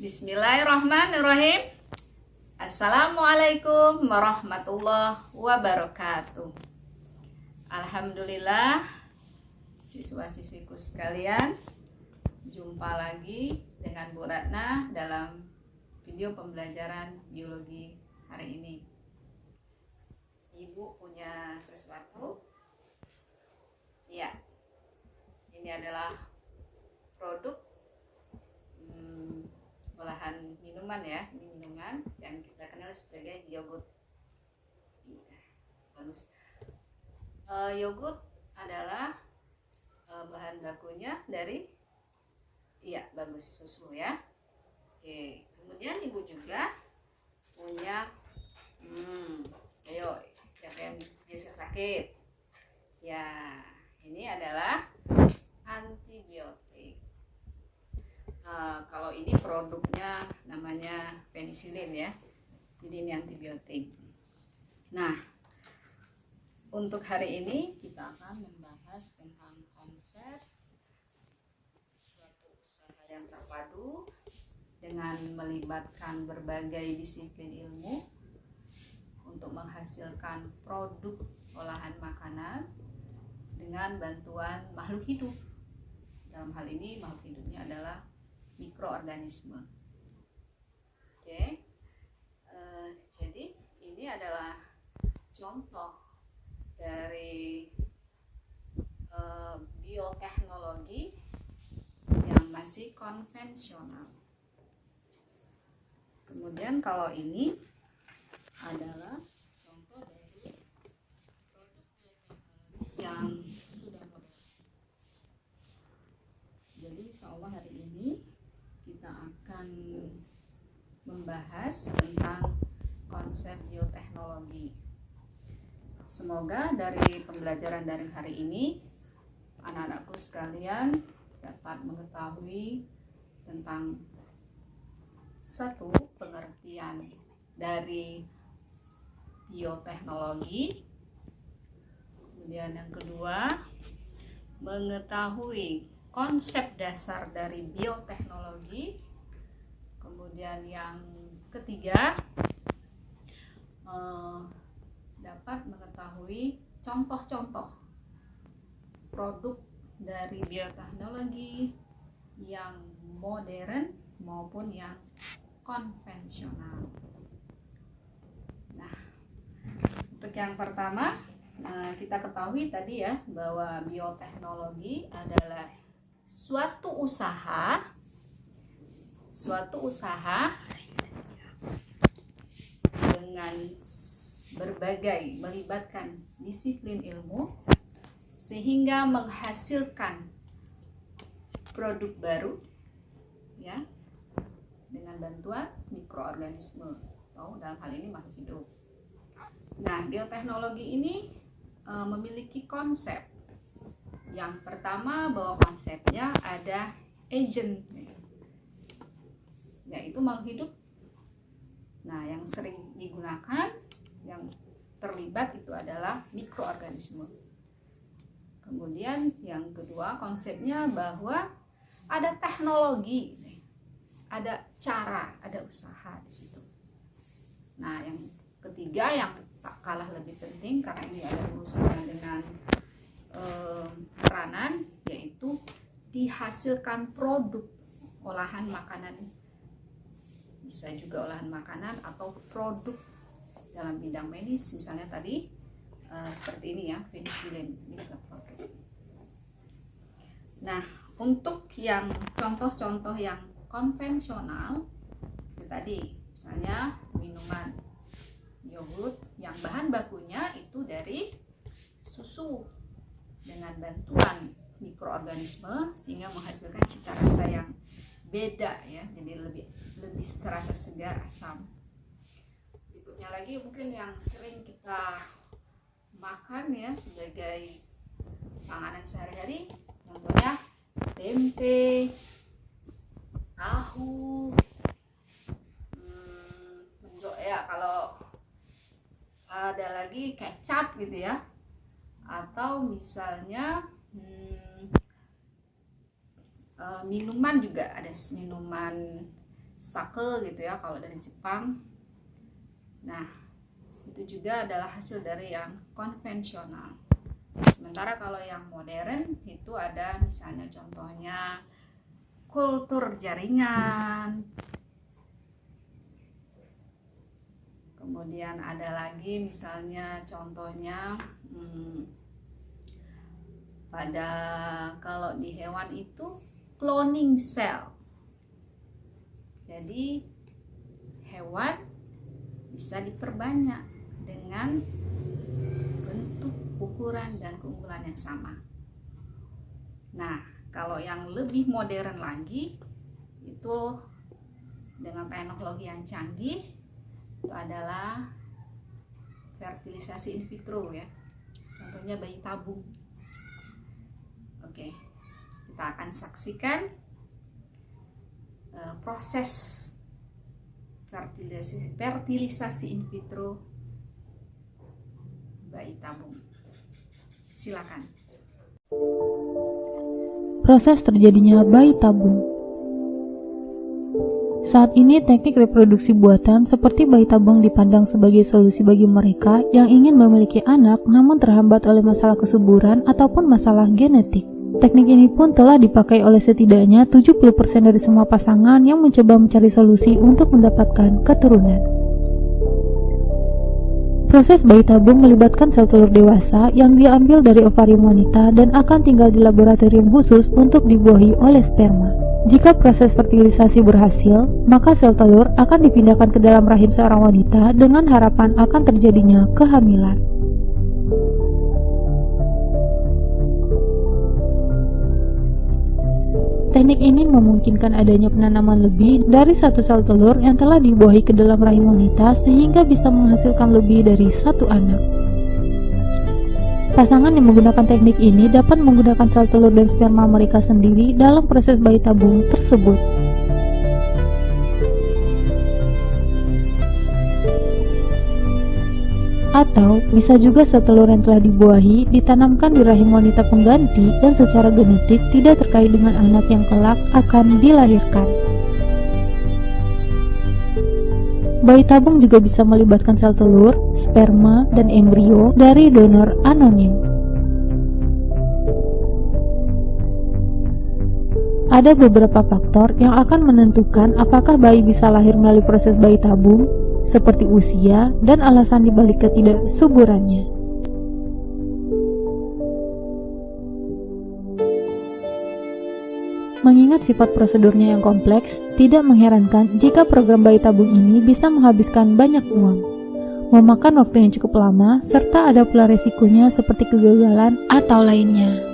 Bismillahirrahmanirrahim. Assalamualaikum warahmatullahi wabarakatuh. Alhamdulillah, siswa-siswiku sekalian, jumpa lagi dengan Bu Ratna dalam video pembelajaran biologi hari ini. Ibu punya sesuatu? Ya, ini adalah produk olahan minuman ya. Ini minuman yang kita kenal sebagai yogurt. Iya, bagus. Yogurt adalah bahan bakunya dari susu ya. Oke, kemudian ibu juga punya ayo, siapa yang biasa sakit? Ya, ini adalah antibiotik. Kalau ini produknya namanya penisilin ya, jadi ini antibiotik. Nah, untuk hari ini kita akan membahas tentang konsep suatu usaha yang terpadu dengan melibatkan berbagai disiplin ilmu untuk menghasilkan produk olahan makanan dengan bantuan makhluk hidup. Dalam hal ini makhluk hidupnya adalah mikroorganisme. Oke, jadi ini adalah contoh dari bioteknologi yang masih konvensional. Kemudian kalau ini adalah contoh dari produk bioteknologi yang sudah modern. Jadi insya Allah hari ini kita akan membahas tentang konsep bioteknologi. Semoga dari pembelajaran daring hari ini anak-anakku sekalian dapat mengetahui tentang satu, pengertian dari bioteknologi. Kemudian yang kedua, mengetahui konsep dasar dari bioteknologi. Kemudian yang ketiga, dapat mengetahui contoh-contoh produk dari bioteknologi yang modern maupun yang konvensional. Nah, untuk yang pertama, kita ketahui tadi ya bahwa bioteknologi adalah suatu usaha dengan melibatkan disiplin ilmu sehingga menghasilkan produk baru ya dengan bantuan mikroorganisme atau dalam hal ini makhluk hidup. Nah, bioteknologi ini memiliki konsep. Yang pertama, bahwa konsepnya ada agent, yaitu makhluk hidup. Nah, yang sering digunakan, yang terlibat itu adalah mikroorganisme. Kemudian yang kedua, konsepnya bahwa ada teknologi, ada cara, ada usaha di situ. Nah, yang ketiga yang tak kalah lebih penting karena ini ada urusan dengan peranan, yaitu dihasilkan produk olahan makanan, bisa juga olahan makanan atau produk dalam bidang medis, misalnya tadi seperti ini ya, penisilin, ini juga produk. Nah, untuk yang contoh-contoh yang konvensional itu tadi, misalnya minuman yogurt yang bahan bakunya itu dari susu dengan bantuan mikroorganisme sehingga menghasilkan cita rasa yang beda ya, jadi lebih terasa segar, asam. Berikutnya lagi mungkin yang sering kita makan ya sebagai panganan sehari-hari, contohnya tempe, tahu, ya kalau ada lagi kecap gitu ya, atau misalnya minuman juga ada minuman sake gitu ya kalau dari Jepang. Nah, itu juga adalah hasil dari yang konvensional. Sementara kalau yang modern itu ada misalnya contohnya kultur jaringan. Kemudian ada lagi misalnya contohnya pada kalau di hewan itu cloning cell. Jadi hewan bisa diperbanyak dengan bentuk, ukuran, dan keunggulan yang sama. Nah, kalau yang lebih modern lagi itu dengan teknologi yang canggih itu adalah fertilisasi in vitro ya. Contohnya bayi tabung. Oke, kita akan saksikan proses fertilisasi in vitro bayi tabung. Silakan. Proses terjadinya bayi tabung. Saat ini teknik reproduksi buatan seperti bayi tabung dipandang sebagai solusi bagi mereka yang ingin memiliki anak namun terhambat oleh masalah kesuburan ataupun masalah genetik. Teknik ini pun telah dipakai oleh setidaknya 70% dari semua pasangan yang mencoba mencari solusi untuk mendapatkan keturunan. Proses bayi tabung melibatkan sel telur dewasa yang diambil dari ovarium wanita dan akan tinggal di laboratorium khusus untuk dibuahi oleh sperma. Jika proses fertilisasi berhasil, maka sel telur akan dipindahkan ke dalam rahim seorang wanita dengan harapan akan terjadinya kehamilan. Teknik ini memungkinkan adanya penanaman lebih dari satu sel telur yang telah dibuahi ke dalam rahim wanita sehingga bisa menghasilkan lebih dari satu anak. Pasangan yang menggunakan teknik ini dapat menggunakan sel telur dan sperma mereka sendiri dalam proses bayi tabung tersebut. Atau bisa juga sel telur yang telah dibuahi ditanamkan di rahim wanita pengganti dan secara genetik tidak terkait dengan anak yang kelak akan dilahirkan. Bayi tabung juga bisa melibatkan sel telur, sperma, dan embrio dari donor anonim. Ada beberapa faktor yang akan menentukan apakah bayi bisa lahir melalui proses bayi tabung, seperti usia dan alasan dibalik ketidaksuburannya. Mengingat sifat prosedurnya yang kompleks, tidak mengherankan jika program bayi tabung ini bisa menghabiskan banyak uang, memakan waktu yang cukup lama, serta ada pula resikonya seperti kegagalan atau lainnya.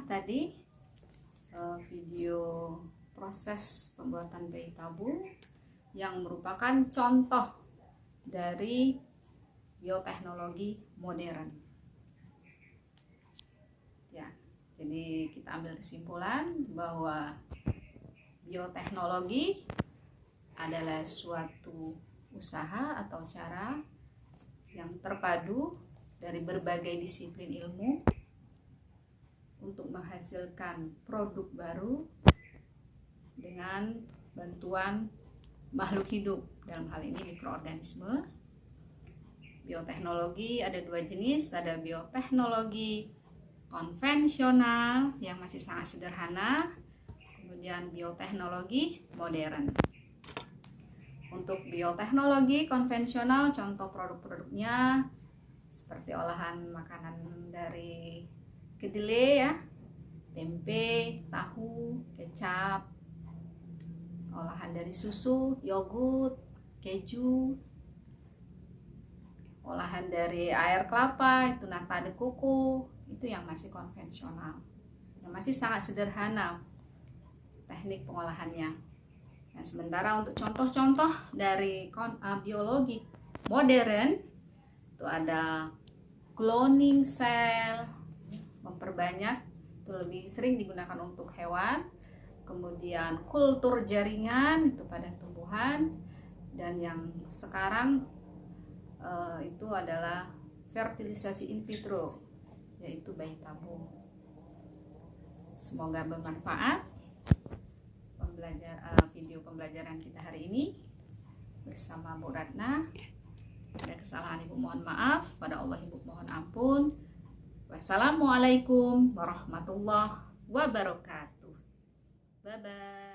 Tadi video proses pembuatan bayi tabung yang merupakan contoh dari bioteknologi modern. Ya, jadi kita ambil kesimpulan bahwa bioteknologi adalah suatu usaha atau cara yang terpadu dari berbagai disiplin ilmu untuk menghasilkan produk baru dengan bantuan makhluk hidup, dalam hal ini mikroorganisme. Bioteknologi ada dua jenis, ada bioteknologi konvensional yang masih sangat sederhana, kemudian bioteknologi modern. Untuk bioteknologi konvensional, contoh produk-produknya seperti olahan makanan dari kedelai ya, tempe, tahu, kecap, olahan dari susu, yogurt, keju, olahan dari air kelapa, itu nata de coco, itu yang masih konvensional, yang masih sangat sederhana teknik pengolahannya. Nah, sementara untuk contoh-contoh dari biologi modern itu ada cloning cell, memperbanyak, itu lebih sering digunakan untuk hewan. Kemudian kultur jaringan itu pada tumbuhan, dan yang sekarang itu adalah fertilisasi in vitro, yaitu bayi tabung. Semoga bermanfaat video pembelajaran kita hari ini bersama Bu Ratna. Ada kesalahan Ibu mohon maaf, pada Allah Ibu mohon ampun. Wassalamualaikum warahmatullahi wabarakatuh. Bye bye.